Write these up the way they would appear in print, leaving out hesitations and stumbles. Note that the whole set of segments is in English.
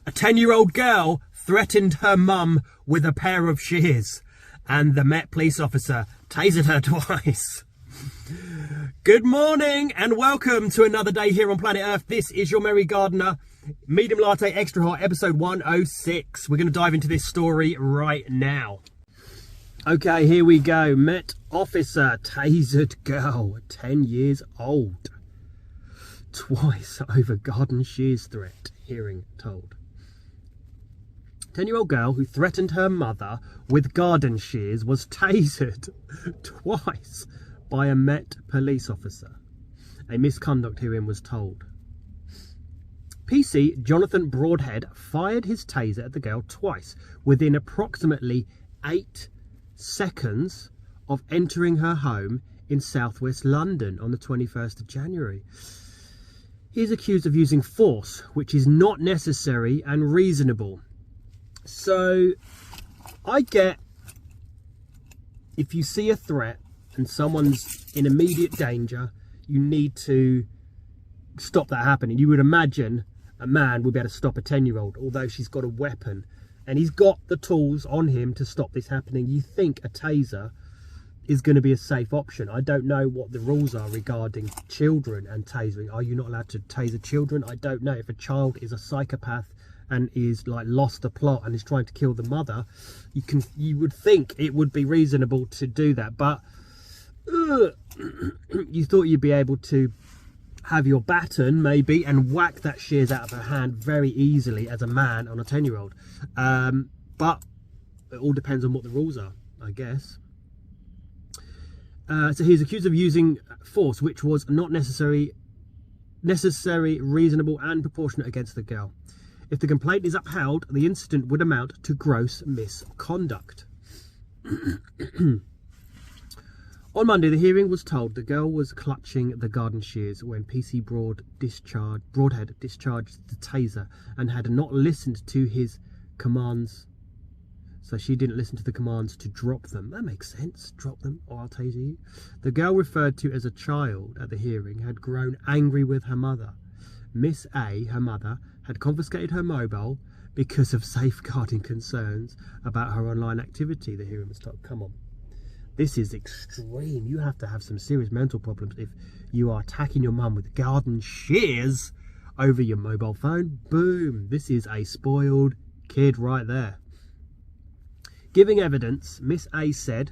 A 10-year-old girl threatened her mum with a pair of shears, and the Met police officer tasered her twice. Good morning and welcome to another day here on planet Earth. This is your Merry Gardener, medium latte extra hot, episode 106. We're going to dive into this story right now. Okay, here we go. Met officer tasered girl, 10 years old, twice over garden shears threat, hearing told. 10-year-old girl who threatened her mother with garden shears was tasered twice by a Met police officer. A misconduct hearing was told. PC Jonathan Broadhead fired his taser at the girl twice within approximately 8 seconds of entering her home in southwest London on the 21st of January. He is accused of using force, which is not necessary and reasonable. So, I get, if you see a threat and someone's in immediate danger, you need to stop that happening. You would imagine a man would be able to stop a 10-year-old, although she's got a weapon. And he's got the tools on him to stop this happening. You think a taser is going to be a safe option. I don't know what the rules are regarding children and tasering. Are you not allowed to taser children? I don't know. If a child is a psychopath and is like lost the plot and is trying to kill the mother, you would think it would be reasonable to do that. But you thought you'd be able to have your baton maybe and whack that shears out of her hand very easily as a man on a 10-year-old. But it all depends on what the rules are, I guess. So he's accused of using force which was not necessary, reasonable and proportionate against the girl. If the complaint is upheld, the incident would amount to gross misconduct. On Monday, the hearing was told the girl was clutching the garden shears when PC Broadhead discharged the taser and had not listened to his commands. So she didn't listen to the commands to drop them. That makes sense. Drop them or I'll taser you. The girl, referred to as a child at the hearing, had grown angry with her mother. Miss A, her mother, had confiscated her mobile because of safeguarding concerns about her online activity, the hearing was told. Come on. This is extreme. You have to have some serious mental problems if you are attacking your mum with garden shears over your mobile phone. Boom. This is a spoiled kid right there. Giving evidence, Miss A said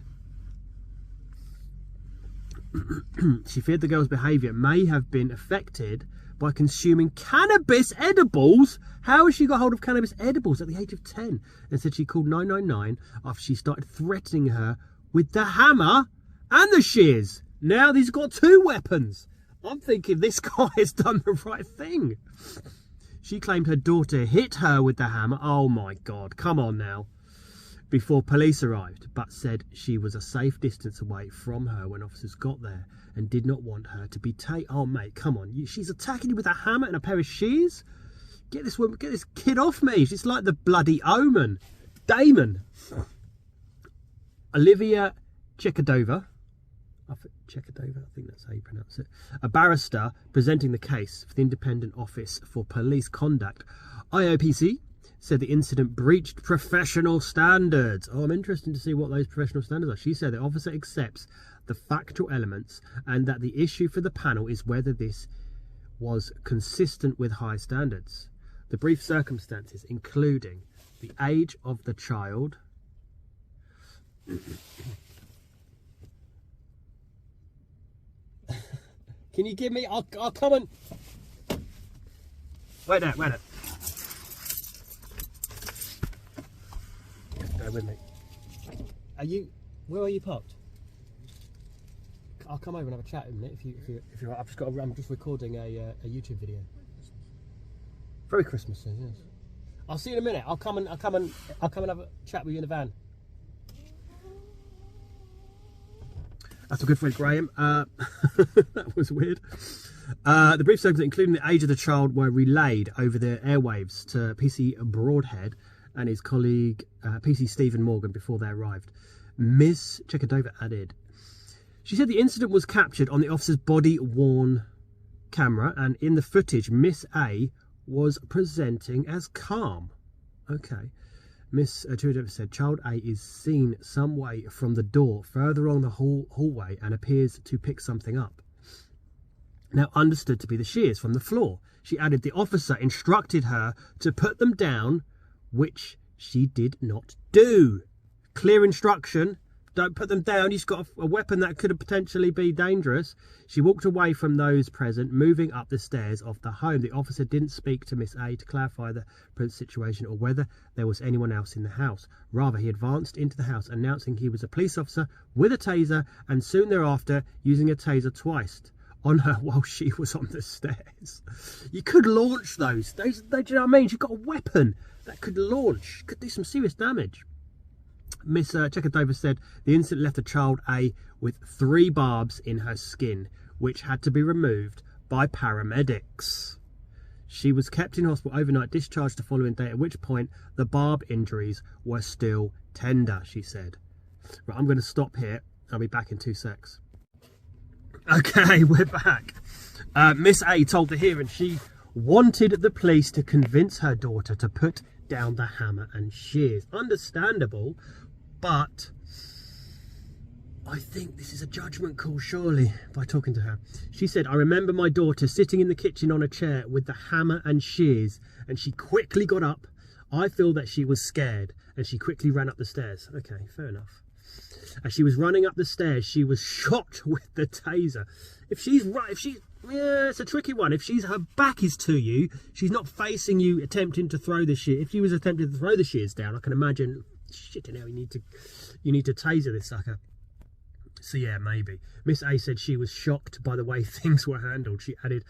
she feared the girl's behaviour may have been affected by consuming cannabis edibles. How has she got hold of cannabis edibles at the age of 10? And said she called 999 after she started threatening her with the hammer and the shears. Now he's got 2 weapons. I'm thinking this guy has done the right thing. She claimed her daughter hit her with the hammer. Oh my God, come on now. Before police arrived, but said she was a safe distance away from her when officers got there and did not want her to be taken. Oh mate, come on. She's attacking you with a hammer and a pair of shears? Get this woman, get this kid off me. She's like the bloody Omen. Damon. Olivia Chekadova, I think that's how you pronounce it, a barrister presenting the case for the Independent Office for Police Conduct, IOPC, said the incident breached professional standards. Oh, I'm interested to see what those professional standards are. She said the officer accepts the factual elements and that the issue for the panel is whether this was consistent with high standards. The brief circumstances, including the age of the child, can you give me, I'll come and wait there. Bear with me. Where are you parked? I'll come over and have a chat in a minute if you're I'm just recording a YouTube video. Very Christmassy, yes. I'll see you in a minute. I'll come and have a chat with you in the van. That's a good friend, Graham. That was weird. The brief circumstances, including the age of the child, were relayed over the airwaves to PC Broadhead and his colleague, PC Stephen Morgan, before they arrived. Ms. Chekadova added, she said the incident was captured on the officer's body-worn camera, and in the footage, Miss A was presenting as calm. Okay. Miss Tudor said, Child A is seen some way from the door further along the hallway and appears to pick something up. Now understood to be the shears from the floor. She added the officer instructed her to put them down, which she did not do. Clear instruction. Don't put them down. You've got a weapon that could potentially be dangerous. She walked away from those present, moving up the stairs of the home. The officer didn't speak to Miss A to clarify the situation or whether there was anyone else in the house. Rather, he advanced into the house, announcing he was a police officer with a taser, and soon thereafter using a taser twice on her while she was on the stairs. You could launch those. Do you know what I mean? You've got a weapon that could launch, could do some serious damage. Miss Chekadova said the incident left the child A with 3 barbs in her skin, which had to be removed by paramedics. She was kept in hospital overnight, discharged the following day, at which point the barb injuries were still tender, she said. Right, I'm going to stop here. I'll be back in 2 secs. Okay, we're back. Miss A told the hearing she wanted the police to convince her daughter to put down the hammer and shears. Understandable, but I think this is a judgment call, surely, by talking to her. She said, I remember my daughter sitting in the kitchen on a chair with the hammer and shears, and she quickly got up. I feel that she was scared, and she quickly ran up the stairs. Okay, fair enough. As she was running up the stairs, she was shot with the taser. Yeah, it's a tricky one. If her back is to you, she's not facing you attempting to throw the shears. If she was attempting to throw the shears down, I can imagine, shit, you need to taser this sucker. So yeah, maybe. Miss A said she was shocked by the way things were handled. She added,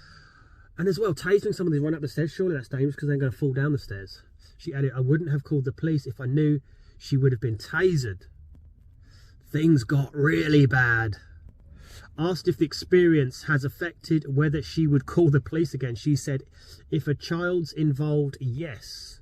and as well, tasering someone who's run up the stairs, surely that's dangerous because they're going to fall down the stairs. She added, I wouldn't have called the police if I knew she would have been tasered. Things got really bad. Asked if the experience has affected whether she would call the police again, she said, if a child's involved, yes.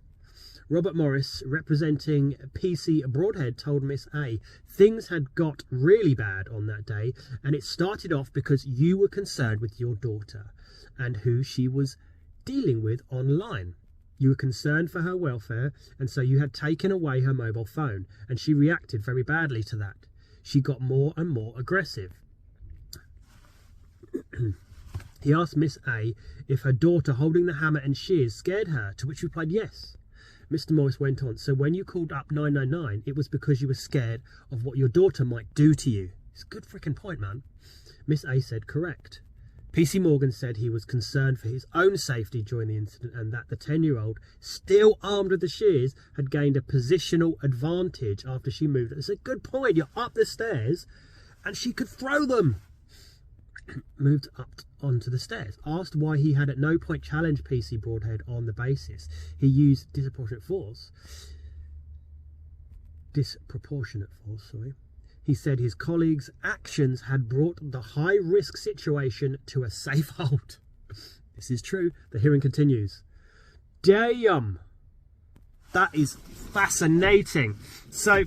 Robert Morris, representing PC Broadhead, told Miss A, things had got really bad on that day, and it started off because you were concerned with your daughter and who she was dealing with online. You were concerned for her welfare, and so you had taken away her mobile phone, and she reacted very badly to that. She got more and more aggressive. He asked Miss A if her daughter holding the hammer and shears scared her, to which she replied yes. Mr. Morris went on, so when you called up 999, it was because you were scared of what your daughter might do to you. It's a good freaking point, man. Miss A said correct. PC Morgan said he was concerned for his own safety during the incident and that the 10-year-old, still armed with the shears, had gained a positional advantage after she moved. It's a good point. You're up the stairs and she could throw them. Moved up onto the stairs. Asked why he had at no point challenged PC Broadhead on the basis he used disproportionate force. He said his colleagues' actions had brought the high-risk situation to a safe hold. This is true. The hearing continues. Damn! That is fascinating. So,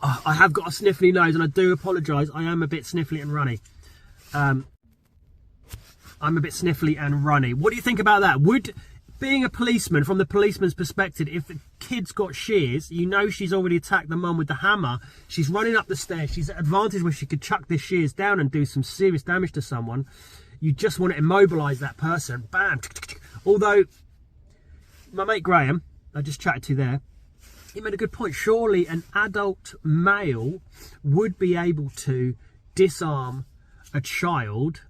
I have got a sniffly nose, and I do apologise. I am a bit sniffly and runny. I'm a bit sniffly and runny. What do you think about that? Would, being a policeman, from the policeman's perspective, if the kid's got shears, you know she's already attacked the mum with the hammer, she's running up the stairs, she's at an advantage where she could chuck this shears down and do some serious damage to someone. You just want to immobilise that person. Bam! Although, my mate Graham, I just chatted to there, he made a good point. Surely an adult male would be able to disarm a child,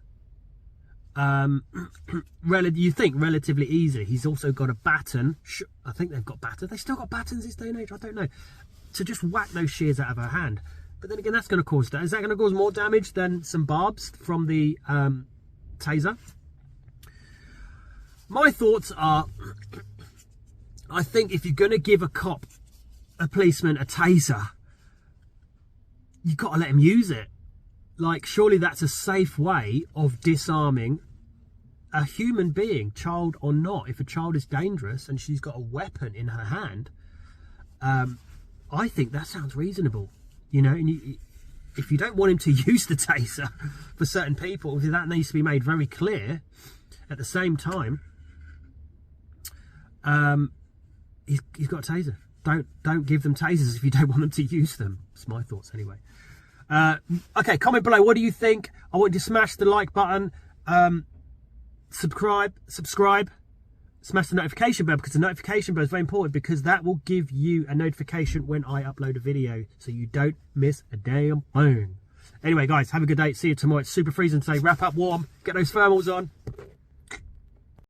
you think relatively easy. He's also got a baton. I think they've got batons. They still got batons this day and age, I don't know. To just whack those shears out of her hand. But then again, that's going to cause that. Is that going to cause more damage than some barbs from the taser? My thoughts are, I think if you're going to give a policeman a taser, you've got to let him use it. Like, surely that's a safe way of disarming a human being, child or not. If a child is dangerous and she's got a weapon in her hand, I think that sounds reasonable. You know, and if you don't want him to use the taser for certain people, that needs to be made very clear. At the same time, he's got a taser. Don't give them tasers if you don't want them to use them. It's my thoughts anyway. Okay, comment below. What do you think? I want you to smash the like button. Subscribe. Smash the notification bell, because the notification bell is very important, because that will give you a notification when I upload a video, so you don't miss a damn thing. Anyway, guys, have a good day. See you tomorrow. It's super freezing today. Wrap up warm. Get those thermals on.